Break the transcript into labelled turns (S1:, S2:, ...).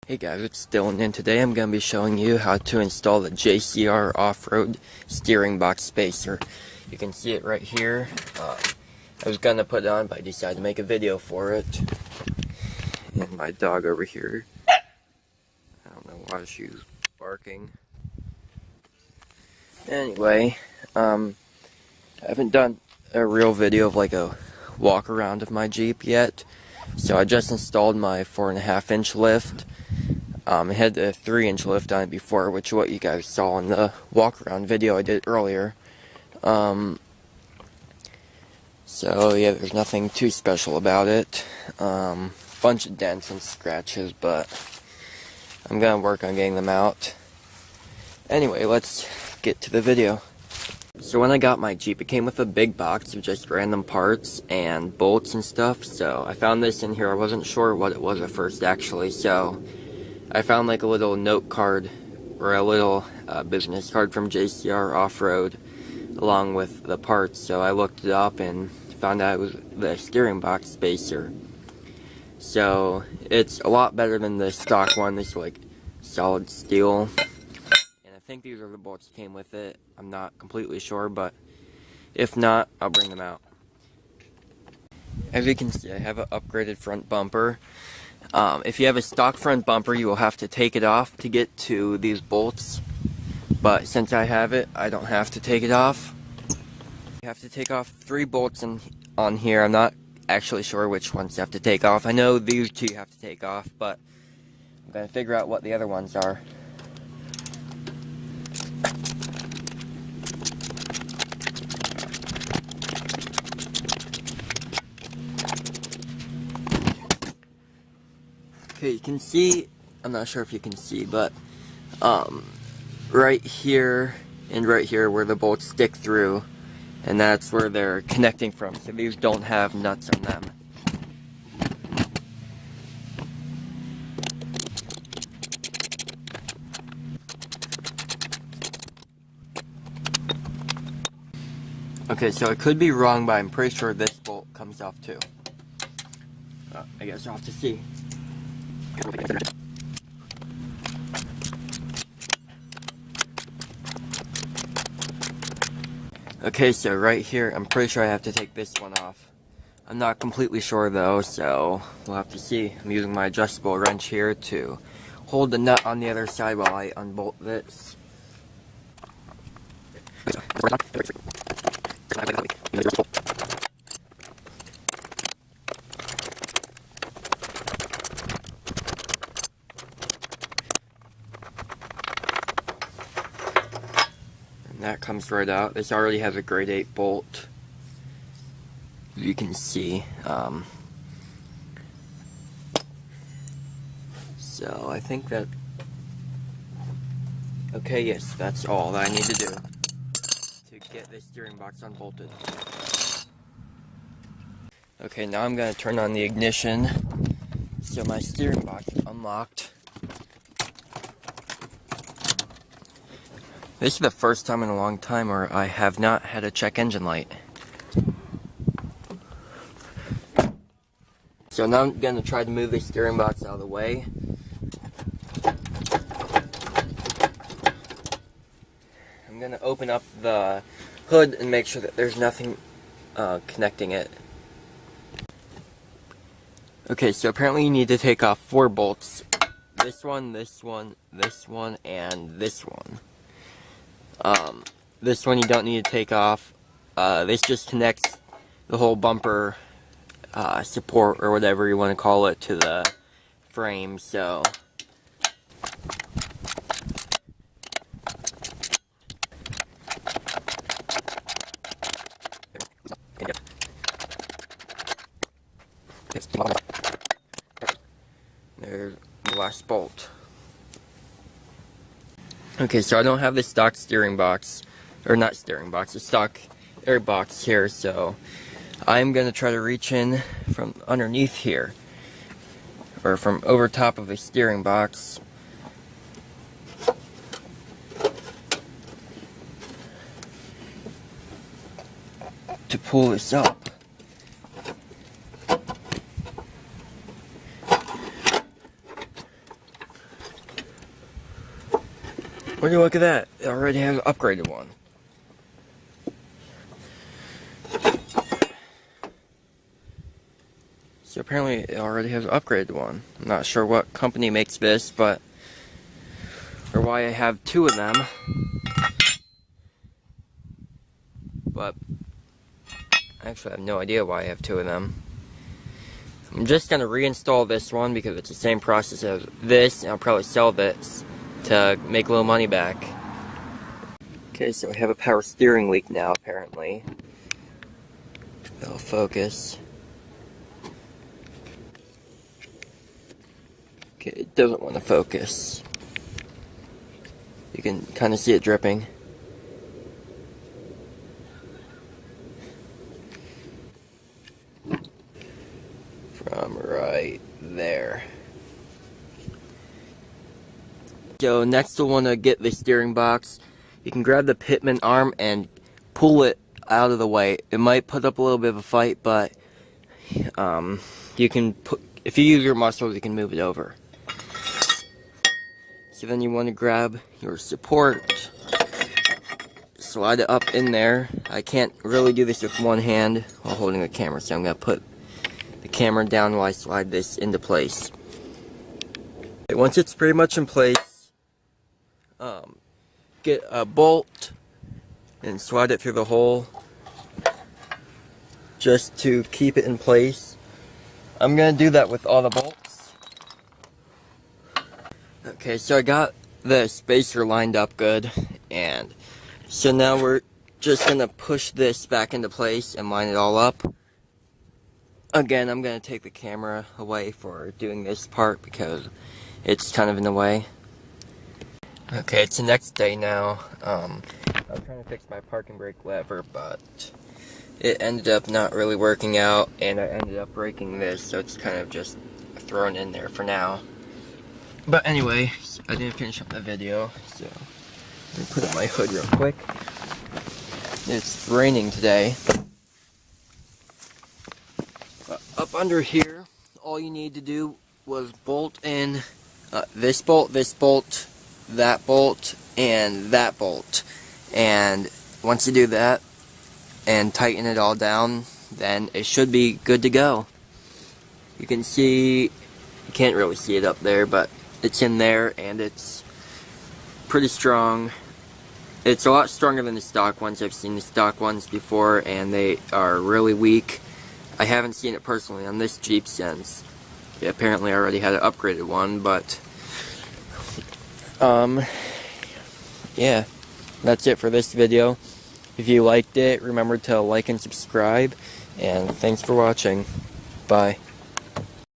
S1: Hey guys, it's Dylan, and today I'm going to be showing you how to install the JCR off-road steering box spacer. You can see it right here. I was going to put it on, but I decided to make a video for it. And my dog over here, I don't know why she's barking. Anyway, I haven't done a real video of like a walk around of my Jeep yet. So I just installed my 4.5-inch lift. It had a 3-inch lift on it before, which is what you guys saw in the walk around video I did earlier. So yeah, there's nothing too special about it. Bunch of dents and scratches, but I'm gonna work on getting them out. Anyway, let's get to the video. So when I got my Jeep, it came with a big box of just random parts and bolts and stuff. So I found this in here. I wasn't sure what it was at first, actually. So I found like a little note card, or a little business card from JCR Off-Road, along with the parts. So I looked it up and found out it was the steering box spacer. So it's a lot better than the stock one. This is like solid steel. I think these are the bolts that came with it. I'm not completely sure, but if not, I'll bring them out. As you can see, I have an upgraded front bumper. If you have a stock front bumper, you will have to take it off to get to these bolts. But since I have it, I don't have to take it off. You have to take off 3 bolts on here. I'm not actually sure which ones you have to take off. I know these 2 you have to take off, but I'm going to figure out what the other ones are. Okay, you can see, I'm not sure if you can see, but right here and right here where the bolts stick through, and that's where they're connecting from. So these don't have nuts on them. Okay, so I could be wrong, but I'm pretty sure this bolt comes off too. I guess I'll have to see. Okay, so right here, I'm pretty sure I have to take this one off. I'm not completely sure though, so we'll have to see. I'm using my adjustable wrench here to hold the nut on the other side while I unbolt this. That comes right out. This already has a grade 8 bolt, you can see. So I think that, okay, yes, that's all that I need to do to get this steering box unbolted. Okay, now I'm going to turn on the ignition so my steering box is unlocked. This is the first time in a long time where I have not had a check engine light. So now I'm going to try to move the steering box out of the way. I'm going to open up the hood and make sure that there's nothing connecting it. Okay, so apparently you need to take off 4 bolts. This one, this one, this one, and this one. This one you don't need to take off. This just connects the whole bumper support, or whatever you want to call it, to the frame, so there's the last bolt. Okay, so I don't have the stock steering box, or not steering box, the stock air box here, so I'm going to try to reach in from underneath here, or from over top of the steering box, to pull this up. Would you look at that? It already has an upgraded one. So apparently it already has an upgraded one. I'm not sure what company makes this, but or why I have two of them. But actually I have no idea why I have two of them. I'm just gonna reinstall this one because it's the same process as this, and I'll probably sell this to make a little money back. Okay, so I have a power steering leak now apparently. It'll focus. Okay, it doesn't want to focus. You can kind of see it dripping. From right there. So next you'll want to get the steering box. You can grab the pitman arm and pull it out of the way. It might put up a little bit of a fight, but you can put, if you use your muscles, you can move it over. So then you want to grab your support, slide it up in there. I can't really do this with one hand while holding the camera, so I'm going to put the camera down while I slide this into place. Once it's pretty much in place, get a bolt and slide it through the hole just to keep it in place. I'm going to do that with all the bolts. Okay, so I got the spacer lined up good, and so now we're just going to push this back into place and line it all up. Again, I'm going to take the camera away for doing this part because it's kind of in the way. Okay, it's the next day now. I'm trying to fix my parking brake lever, but it ended up not really working out, and I ended up breaking this, so it's kind of just thrown in there for now. But anyway, I didn't finish up the video, so let me put up my hood real quick. It's raining today. But up under here, all you need to do was bolt in this bolt, that bolt, and that bolt. And once you do that and tighten it all down, then it should be good to go. You can see, you can't really see it up there, but it's in there and it's pretty strong. It's a lot stronger than the stock ones. I've seen the stock ones before and they are really weak. I haven't seen it personally on this Jeep since. It apparently already had an upgraded one, but yeah, that's it for this video. If you liked it, remember to like and subscribe, and thanks for watching. Bye.